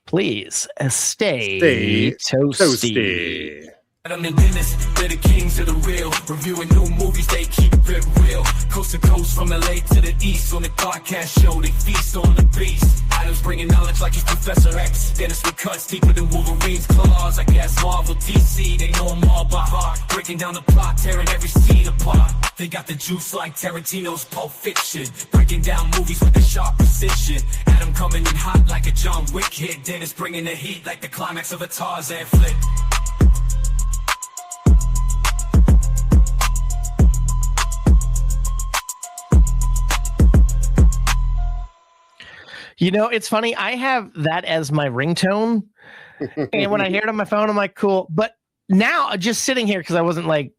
Please stay Stay toasty. toasty. I'm in business, they're the kings of the real. Reviewing new movies, they keep it real. Coast to coast, from LA to the east. On the podcast show, they feast on the beast. Items bringing knowledge like he's Professor X. Dennis with cuts deeper than Wolverine's claws. I guess Marvel, DC, they know them all by heart. Breaking down the plot, tearing every scene apart. They got the juice like Tarantino's Pulp Fiction. Breaking down movies with a sharp precision. Adam coming in hot like a John Wick hit. Dennis bringing the heat like the climax of a Tarzan flick. You know, it's funny. I have that as my ringtone. And when I hear it on my phone, I'm like, cool. But now, just sitting here, because I wasn't like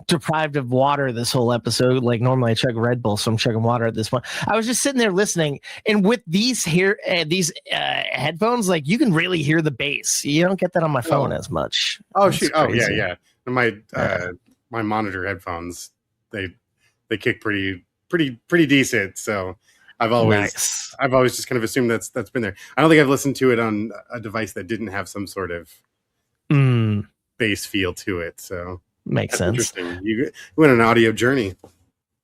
deprived of water this whole episode. Like normally I chug Red Bull, so I'm chugging water at this point. I was just sitting there listening. And with these headphones, like you can really hear the bass. You don't get that on my phone as much. Oh, That's shoot. crazy. Oh, yeah. My my monitor headphones, they kick pretty decent. So I've always just kind of assumed that's been there. I don't think I've listened to it on a device that didn't have some sort of bass feel to it. So makes sense. Interesting. You went on an audio journey.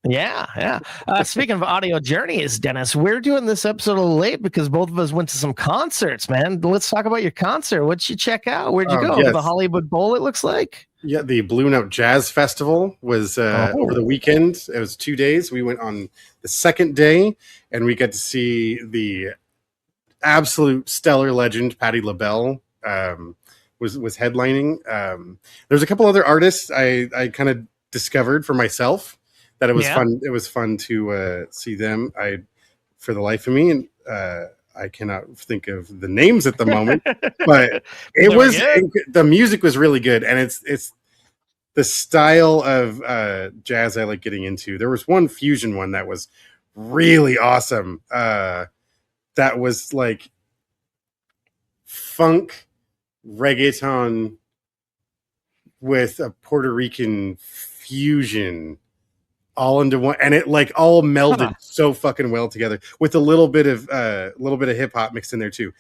Yeah. Speaking of audio journeys, Dennis, we're doing this episode a little late because both of us went to some concerts, man. Let's talk about your concert. What'd you check out? Where'd you go? Yes. The Hollywood Bowl, it looks like. Yeah, the Blue Note Jazz Festival was over the weekend. It was 2 days. We went on the second day, and we got to see the absolute stellar legend, Patti LaBelle, was headlining. There's a couple other artists I kind of discovered for myself that it was fun. It was fun to see them. For the life of me, and I cannot think of the names at the moment, but the music was really good, and it's the style of jazz I like getting into. There was one fusion one that was really awesome. That was like funk reggaeton with a Puerto Rican fusion all into one, and it like all melded so fucking well together with a little bit of hip hop mixed in there too.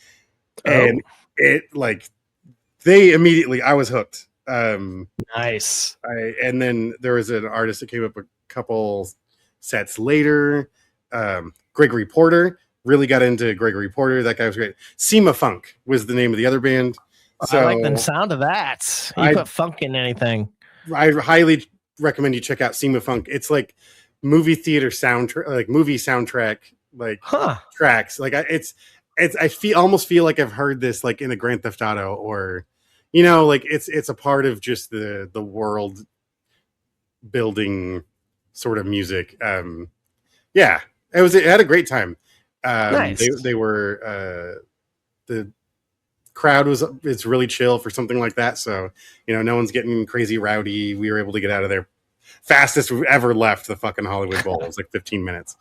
And it like I was hooked. Nice. And then there was an artist that came up a couple sets later. Gregory Porter, really got into Gregory Porter. That guy was great. Sema Funk was the name of the other band. So I like the sound of that. You put funk in anything. I highly recommend you check out Sema Funk. It's like movie theater soundtrack, like movie soundtrack, like tracks. Like I almost feel like I've heard this like in a Grand Theft Auto, or like it's a part of just the world building sort of music. It had a great time. Nice. They were the crowd it's really chill for something like that, so no one's getting crazy rowdy. We were able to get out of there fastest we've ever left the fucking Hollywood Bowl. It was like 15 minutes.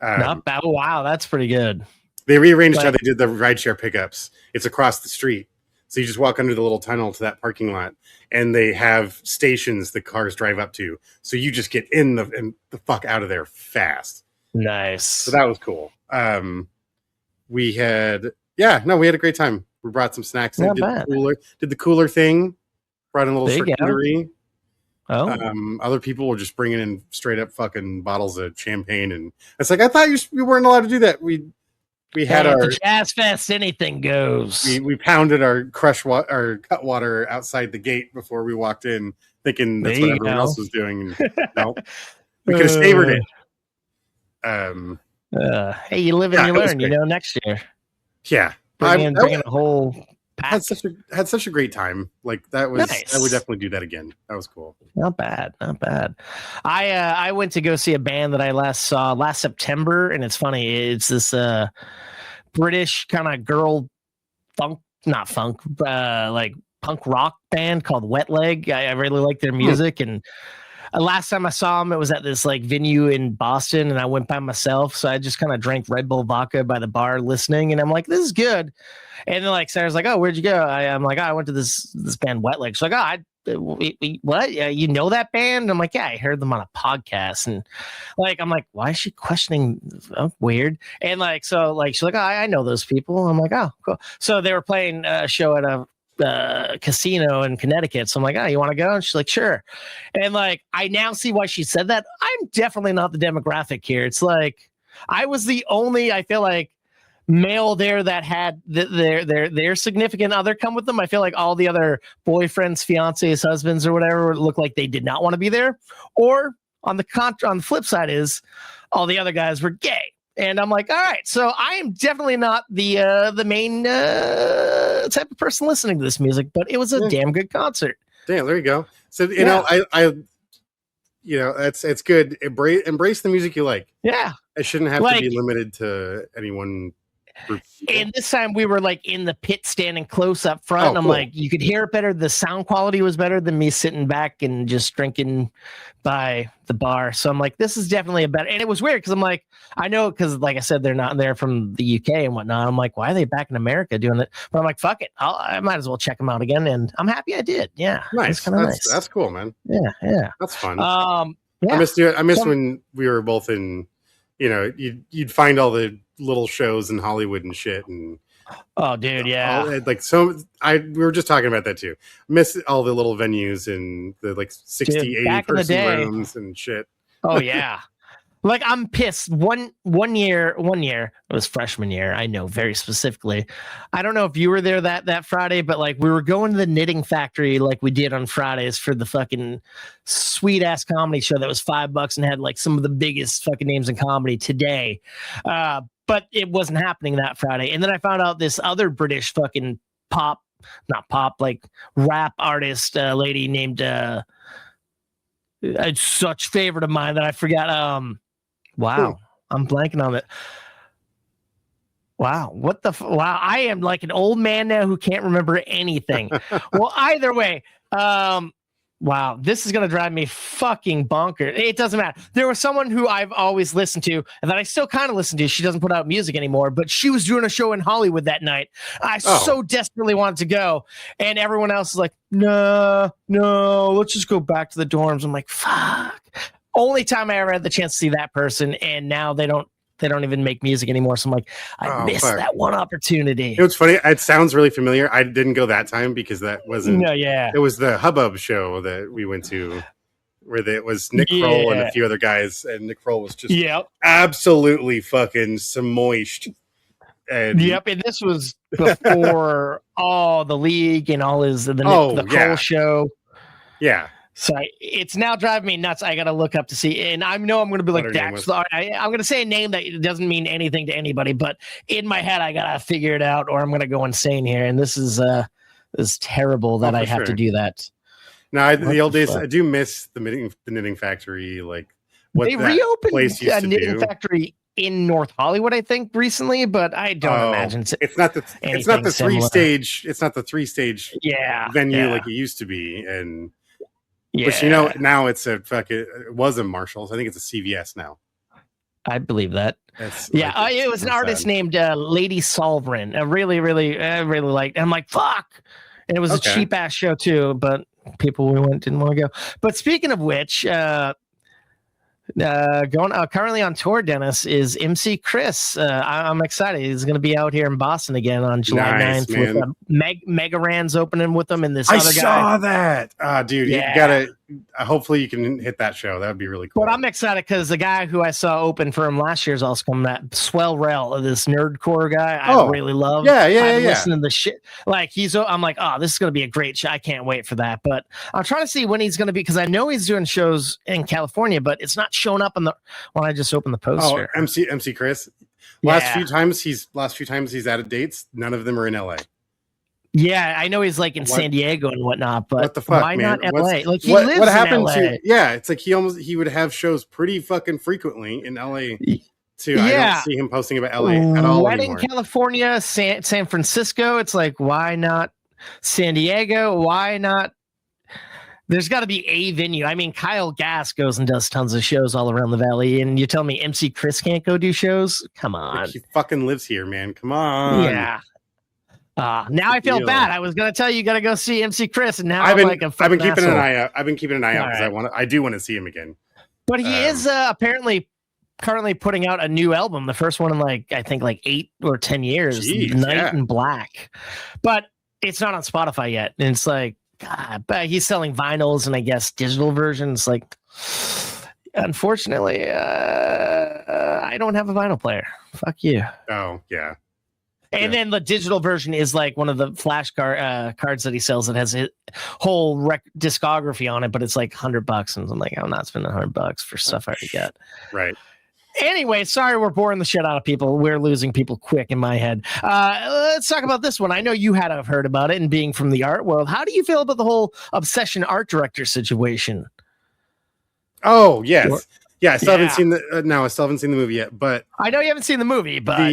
Not bad. Wow, that's pretty good. They rearranged how they did the rideshare pickups. It's across the street, so you just walk under the little tunnel to that parking lot, and they have stations the cars drive up to, so you just get in the fuck out of there fast. Nice. So that was cool. We had a great time. We brought some snacks in, did the cooler thing, brought in a little charcuterie. Other people were just bringing in straight up fucking bottles of champagne, and it's like, I thought you weren't allowed to do that. We had our Jazz Fest, anything goes. We pounded our our cut water outside the gate before we walked in, thinking that's what everyone else was doing. No, we could have savored it. Hey, you live and you learn. Next year. Yeah. Bring in a whole pack. Had such a great time. Like that was nice. I would definitely do that again. That was cool. Not bad. I went to go see a band that I last saw last September, and it's funny. It's this British kind of girl like punk rock band called Wet Leg. I really like their music, and last time I saw him, it was at this like venue in Boston, and I went by myself. So I just kind of drank Red Bull vodka by the bar listening, and I'm like, this is good. And then like Sarah's like, oh, where'd you go? I'm like, oh, I went to this band Wet Leg. She's like, what? You know that band? I'm like, yeah, I heard them on a podcast. And like, I'm like, why is she questioning? Oh, weird. And like, so like, she's like, oh, I know those people. I'm like, oh, cool. So they were playing a show at a casino in Connecticut. So I'm like, oh, you want to go? And she's like, sure. And like, I now see why she said that. I'm definitely not the demographic here. It's like, I was the only, I feel like, male there that had their significant other come with them. I feel like all the other boyfriends, fiancés, husbands, or whatever looked like they did not want to be there. Or on the flip side is all the other guys were gay. And I'm like, all right, so I am definitely not the main type of person listening to this music, but it was a damn good concert. Damn, there you go. So you know, I it's good. Embrace the music you like. Yeah, it shouldn't have to be limited to anyone. And this time we were like in the pit standing close up front. I'm like, you could hear it better. The sound quality was better than me sitting back and just drinking by the bar. So I'm like, this is definitely a better. And it was weird because I'm like, I know because like I said, they're not there from the UK and whatnot. I'm like, why are they back in America doing it? But I'm like, fuck it. I might as well check them out again. And I'm happy I did. Yeah. Nice. That's cool, man. Yeah. That's fun. Yeah. I missed when we were both in, you'd find all the little shows in Hollywood and shit, and oh dude, yeah, we were just talking about that too. Miss all the little venues and the like 60 dude, 80 person rooms and shit. Oh yeah. Like I'm pissed. One year, it was freshman year. I know very specifically. I don't know if you were there that Friday, but like we were going to the Knitting Factory like we did on Fridays for the fucking sweet ass comedy show that was $5 and had like some of the biggest fucking names in comedy today. But it wasn't happening that Friday. And then I found out this other British fucking rap artist lady named it's such favorite of mine that I forgot. Wow. I'm blanking on it. Wow. What the wow. I am like an old man now who can't remember anything. Well, either way, wow, this is going to drive me fucking bonkers. It doesn't matter. There was someone who I've always listened to and that I still kind of listen to. She doesn't put out music anymore, but she was doing a show in Hollywood that night. I so desperately wanted to go. And everyone else is like, no, let's just go back to the dorms. I'm like, fuck. Only time I ever had the chance to see that person. And now they don't even make music anymore. So I'm like, I missed that one opportunity. It was funny. It sounds really familiar. I didn't go that time because that wasn't. No, yeah. It was the Hubbub show that we went to, where it was Nick Kroll and a few other guys, and Nick Kroll was just absolutely fucking moist. And and this was before all the league and all the Kroll show. Yeah. So it's now driving me nuts. I got to look up to see. And I know I'm going to be like, Dax. I'm going to say a name that doesn't mean anything to anybody, but in my head, I got to figure it out or I'm going to go insane here. And this is terrible that I have to do that. No, the old days, I do miss the Knitting Factory. Like what they reopened a Knitting Factory in North Hollywood, I think, recently, but I don't imagine it's not the 3-stage. It's not the 3-stage venue like it used to be. And but now it's it was a Marshall's. I think it's a CVS now. I believe that. It was an artist named Lady Solverin. I really liked. And I'm like, fuck. And it was a cheap ass show too, but people we went didn't want to go. But speaking of which, currently on tour, Dennis, is MC Chris. I'm excited. He's going to be out here in Boston again on July 9th with Mega Ran's opening with them and this other guy. I saw that. Dude, you gotta. Hopefully, you can hit that show. That would be really cool. But I'm excited because the guy who I saw open for him last year is also coming. That Swell Rel, this nerdcore guy, I really love. Yeah. Listening to the shit. Like I'm like, oh, this is going to be a great show. I can't wait for that. But I'm trying to see when he's going to be because I know he's doing shows in California, but it's not showing up when I just opened the poster. Oh, MC Chris. Last few times he's added dates. None of them are in LA. Yeah, I know he's like in San Diego and whatnot, but what the fuck, why man? not LA? Like he lives in LA. It's like he would have shows pretty fucking frequently in LA too. Yeah. I don't see him posting about LA at all anymore. California, San Francisco. It's like, why not San Diego? Why not There's got to be a venue. I mean, Kyle Gass goes and does tons of shows all around the valley, and you tell me MC Chris can't go do shows? Come on. Like, he fucking lives here, man. Come on. Yeah. Now I feel bad. I was gonna tell you got to go see MC Chris, and now I've been keeping an eye out. I've been keeping an eye out because right. I do want to see him again. But he is apparently currently putting out a new album, the first one in I think 8 or 10 years, Night in Black. But it's not on Spotify yet, and it's like, God, but he's selling vinyls and I guess digital versions. Like, unfortunately, I don't have a vinyl player. Fuck you. Oh yeah. And then the digital version is like one of the flash cards that he sells that has his whole discography on it, but it's like $100. And I'm like, I'm not spending $100 for stuff I already got. Right. Anyway, sorry we're boring the shit out of people. We're losing people quick in my head. Let's talk about this one. I know you had to have heard about it and being from the art world. How do you feel about the whole Obsession art director situation? Oh, yes. Yeah, I still haven't seen I still haven't seen the movie yet, but I know you haven't seen the movie, but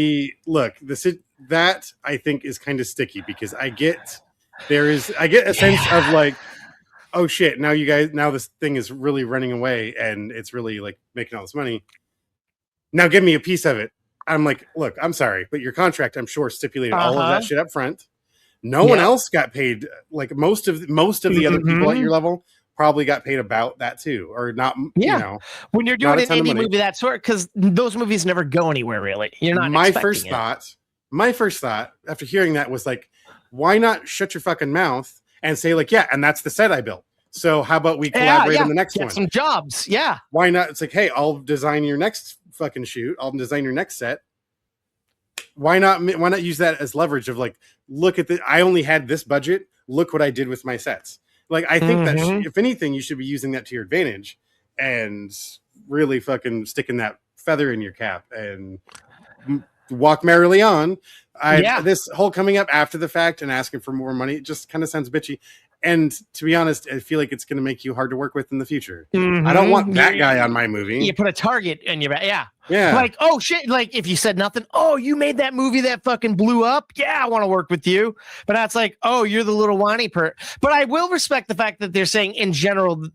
that I think is kind of sticky because I get a sense of like, oh shit, now this thing is really running away and it's really like making all this money. Now give me a piece of it. I'm like, look, I'm sorry, but your contract, I'm sure, stipulated all of that shit up front. No one else got paid. Like most of the other people at your level probably got paid about that too, or not. Yeah, you know, when you're doing an indie movie that sort, because those movies never go anywhere really. You're not. My first thought after hearing that was like, why not shut your fucking mouth and say like, yeah, and that's the set I built. So how about we collaborate on the next one? Some jobs, yeah. Why not? It's like, hey, I'll design your next fucking shoot. I'll design your next set. Why not use that as leverage of like, look at I only had this budget. Look what I did with my sets. Like, I think that if anything, you should be using that to your advantage and really fucking sticking that feather in your cap and walk merrily on. This whole coming up after the fact and asking for more money just kind of sounds bitchy. And to be honest, I feel like it's going to make you hard to work with in the future. I don't want that guy on my movie. You put a target in your back. Yeah. Yeah. Like, oh shit. Like if you said nothing, oh, you made that movie that fucking blew up. Yeah, I want to work with you. But that's like, oh, you're the little whiny But I will respect the fact that they're saying in general,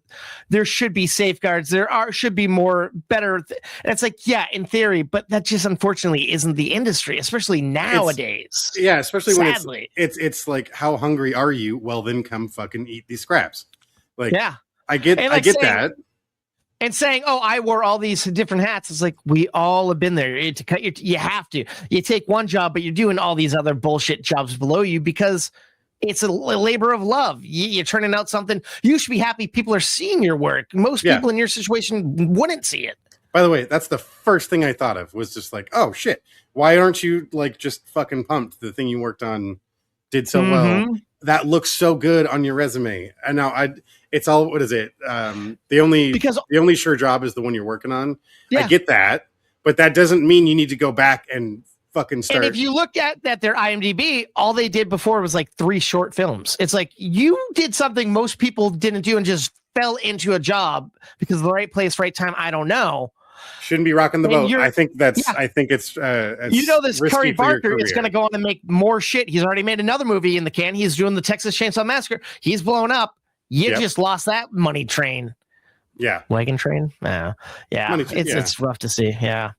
there should be safeguards. Should be more better. And it's like, yeah, in theory, but that just unfortunately isn't the industry, especially nowadays. Especially sadly. When it's like, how hungry are you? Well, then come fucking eat these scraps. Like, yeah, I get that. And saying, oh, I wore all these different hats. It's like, we all have been there. You have to. You take one job, but you're doing all these other bullshit jobs below you because it's a labor of love. You're turning out something. You should be happy people are seeing your work. Most people in your situation wouldn't see it. By the way, that's the first thing I thought of was just like, oh, shit. Why aren't you like just fucking pumped? The thing you worked on did so well. That looks so good on your resume. And now it's all, what is it? The only sure job is the one you're working on. Yeah. I get that, but that doesn't mean you need to go back and fucking start. And if you look at their IMDb, all they did before was like 3 short films. It's like you did something most people didn't do and just fell into a job because of the right place, right time. I don't know. Shouldn't be rocking the boat. I think it's this Curry Barker is going to go on and make more shit. He's already made another movie in the can. He's doing the Texas Chainsaw Massacre. He's blown up. You just lost that money train. Yeah. Wagon train. It's rough to see. Yeah.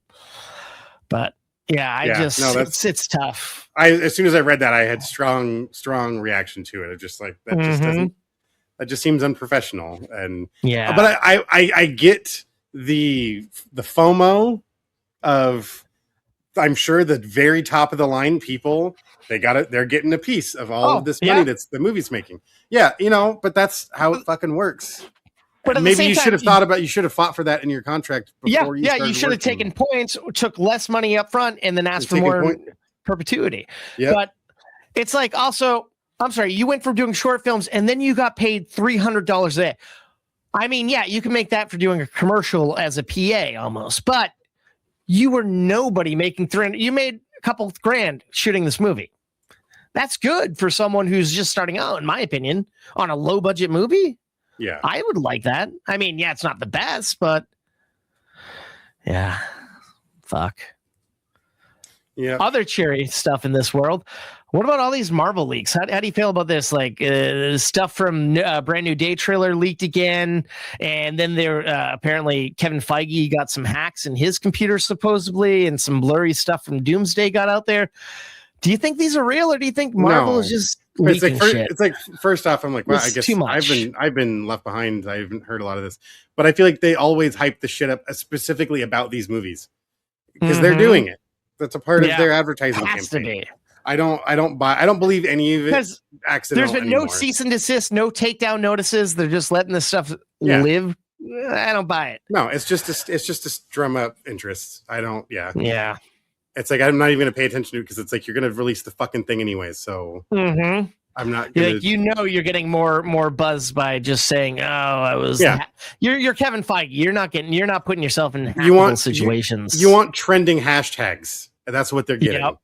But it's tough. As soon as I read that, I had strong reaction to it. It just like, that just doesn't, that just seems unprofessional. And but I get the FOMO of, I'm sure the very top of the line people, they're getting a piece of all of this money that's the movie's making. Yeah, but that's how it fucking works. But maybe you should have fought for that in your contract before you should have taken points, took less money up front, and then asked for more perpetuity. Yeah. But it's like, also, I'm sorry, you went from doing short films and then you got paid $300 a day. I mean, yeah, you can make that for doing a commercial as a PA almost, but you were nobody making $300. You made a couple grand shooting this movie. That's good for someone who's just starting out, in my opinion, on a low budget movie. Yeah, I would like that. I mean, yeah, it's not the best, but yeah, fuck. Yeah. Other cheery stuff in this world. What about all these Marvel leaks? How do you feel about this? Like stuff from Brand New Day trailer leaked again, and then there apparently Kevin Feige got some hacks in his computer supposedly, and some blurry stuff from Doomsday got out there. Do you think these are real, or do you think Marvel is just leaking shit? It's like first off, I'm like, well, I guess too much. I've been left behind. I haven't heard a lot of this, but I feel like they always hype the shit up specifically about these movies because they're doing it. That's a part of their advertising campaign. I don't believe any of it accidental. There's been anymore. no cease and desist, no takedown notices. They're just letting this stuff live. I don't buy it. No, it's just to drum up interest. I don't. Yeah. It's like I'm not even gonna pay attention to it because it's like you're gonna release the fucking thing anyways. So I'm not gonna. You're getting more buzz by just saying, "Oh, I was." Yeah. You're Kevin Feige. You're not putting yourself in hackable situations. You want trending hashtags. And that's what they're getting.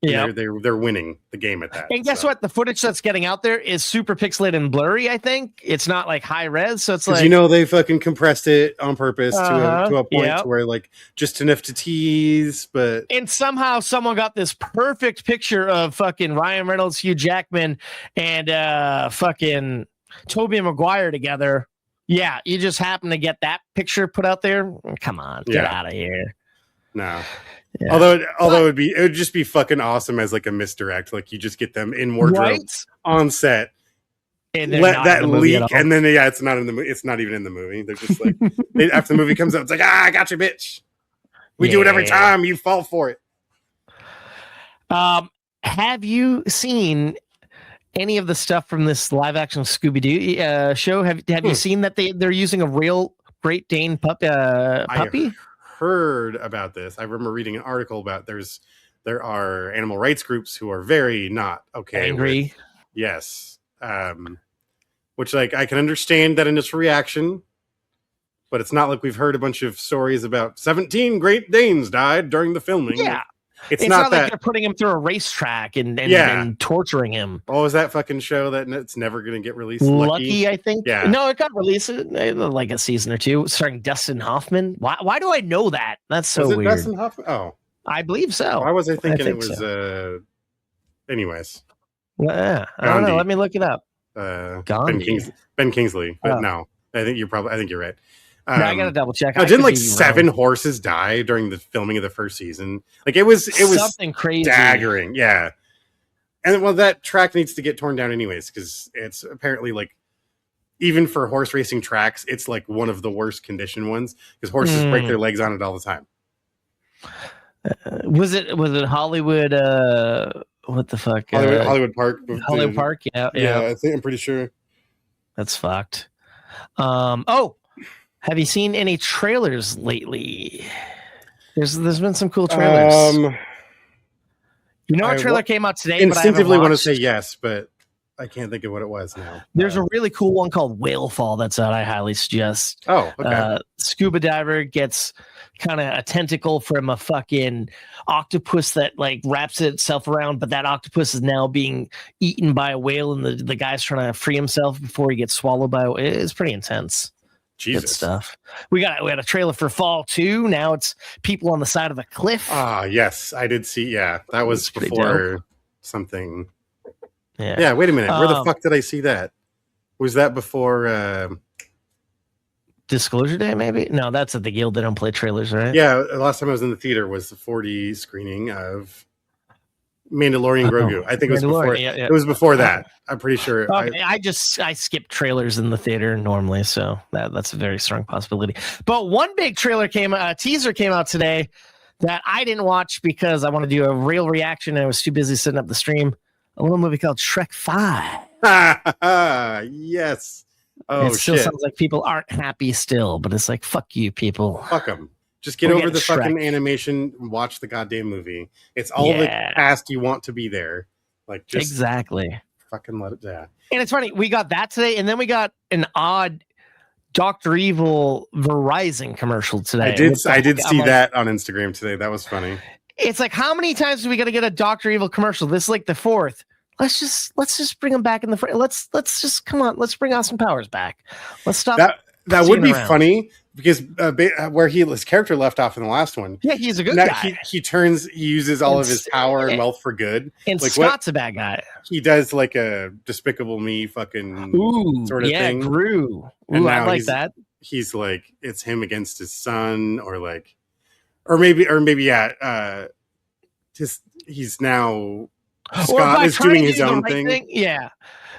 Yeah, they're winning the game at that. And guess what? The footage that's getting out there is super pixelated and blurry. I think it's not like high res, so it's like they fucking compressed it on purpose to a point to where like just enough to tease, but and somehow someone got this perfect picture of fucking Ryan Reynolds, Hugh Jackman, and fucking Tobey Maguire together. Yeah, you just happen to get that picture put out there. Come on, get out of here. No. Yeah. Although it would just be fucking awesome as like a misdirect. Like you just get them in wardrobe on set, and let that leak, and then it's not in the movie. It's not even in the movie. They're just like after the movie comes out, it's like I got you, bitch. We do it every time. You fall for it. Have you seen any of the stuff from this live action Scooby-Doo show? Have you seen that they're using a real Great Dane puppy? I heard about this. I remember reading an article about there are animal rights groups who are very not okay. Angry. Yes. Which like I can understand that initial reaction, but it's not like we've heard a bunch of stories about 17 Great Danes died during the filming. Yeah. It's not that like they're putting him through a racetrack and torturing him. Oh, is that fucking show that it's never going to get released? Lucky, I think. Yeah. No, it got released like a season or two, starring Dustin Hoffman. Why do I know that? That's so weird. Dustin Hoffman? Oh, I believe so. Why was I thinking it was? So. Anyways. I don't know. Let me look it up. Ben Kingsley. But no, I think you're right. I gotta double check. Didn't like 7 horses die during the filming of the first season? Like it was something crazy, staggering. Yeah, and that track needs to get torn down anyways because it's apparently like even for horse racing tracks, it's like one of the worst conditioned ones because horses break their legs on it all the time. Was it Hollywood? What the fuck? Hollywood Park. Hollywood Park. Yeah. I'm pretty sure. That's fucked. Have you seen any trailers lately? There's been some cool trailers. A trailer came out today. Instinctively want to say yes, but I can't think of what it was now. There's a really cool one called Whale Fall that's out. I highly suggest. Oh, okay. Scuba diver gets kind of a tentacle from a fucking octopus that like wraps itself around, but that octopus is now being eaten by a whale, and the guy's trying to free himself before he gets swallowed by. It's pretty intense. Jesus. Good stuff. We had a trailer for Fall 2. Now it's people on the side of a cliff. Yes, I did see. Yeah, that was before something. Yeah. Wait a minute. Where the fuck did I see that? Was that before Disclosure Day? Maybe. No, that's at the Guild. They don't play trailers, right? Yeah. The last time I was in the theater was the 4D screening of Mandalorian Grogu. I think it was before. Yeah. It was before that. I'm pretty sure. Okay, I skip trailers in the theater normally, so that's a very strong possibility. But one big teaser came out today that I didn't watch because I want to do a real reaction and I was too busy setting up the stream. A little movie called Shrek 5. Yes. Oh, it still sounds like people aren't happy still, but it's like, fuck you, people. Fuck them. Just get over the fucking animation and watch the goddamn movie. It's all the cast you want to be there. Like, just exactly. Fucking let it. Yeah. And it's funny, we got that today, and then we got an odd Dr. Evil Verizon commercial today. I did see that on Instagram today. That was funny. It's like, how many times do we got to get a Dr. Evil commercial? This is like the 4th. Let's just bring him back in the front. Let's just come on. Let's bring Austin Powers back. Let's stop. That would be funny, because where his character left off in the last one. Yeah, he's a good Now guy. he uses all of his power and wealth for good. And like Scott's a bad guy. He does like a Despicable Me fucking sort of thing. Gru. And I like that. He's like, it's him against his son, or maybe just he's now Scott is doing his own thing. Yeah.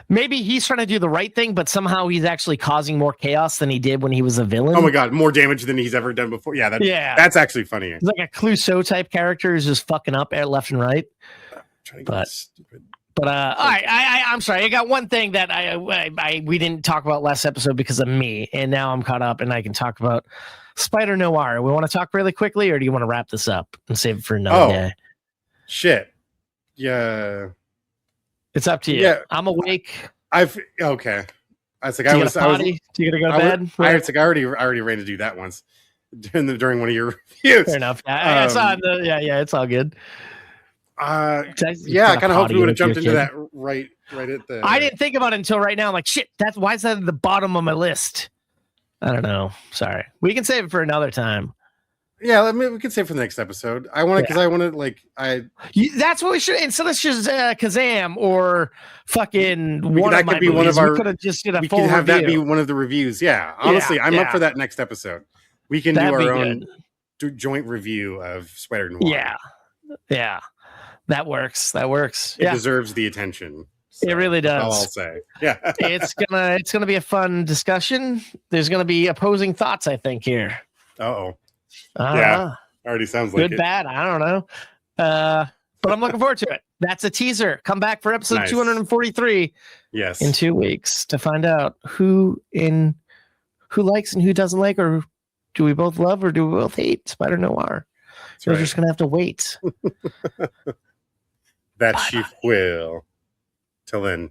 Maybe he's trying to do the right thing, but somehow he's actually causing more chaos than he did when he was a villain. Oh my god, more damage than he's ever done before. Yeah, that's actually funny. He's like a Clouseau type character who's just fucking up left and right. Stupid. But all right, I'm sorry. I got one thing that we didn't talk about last episode because of me, and now I'm caught up, and I can talk about Spider Noir. We want to talk really quickly, or do you want to wrap this up and save it for another day? Shit. Yeah. It's up to you. Yeah. I'm awake. Okay. I was like, do you gotta go to bed? I already ran to do that once during one of your reviews. Fair enough. I saw it's all good. I kind of hoped we would have jumped into that right at the. I didn't think about it until right now. I'm like, shit. Why is that at the bottom of my list? I don't know. Sorry. We can save it for another time. Yeah, we can save for the next episode. I want to That's what we should. Instead of just Kazam or fucking one of my movies, one of our. We could have just did a we full could have review. That be one of the reviews. Yeah, honestly, I'm up for that next episode. We can do our own joint review of Spider Noir. Yeah, that works. It deserves the attention. So it really does. That's all I'll say. Yeah, it's gonna be a fun discussion. There's gonna be opposing thoughts, I think here. Uh-oh. Yeah, already sounds like good, bad. I don't know, but I'm looking forward to it. That's a teaser. Come back for episode 243. Yes, in 2 weeks to find out who likes and who doesn't like, or do we both love or do we both hate Spider Noir? We're just gonna have to wait. That she will. Till then.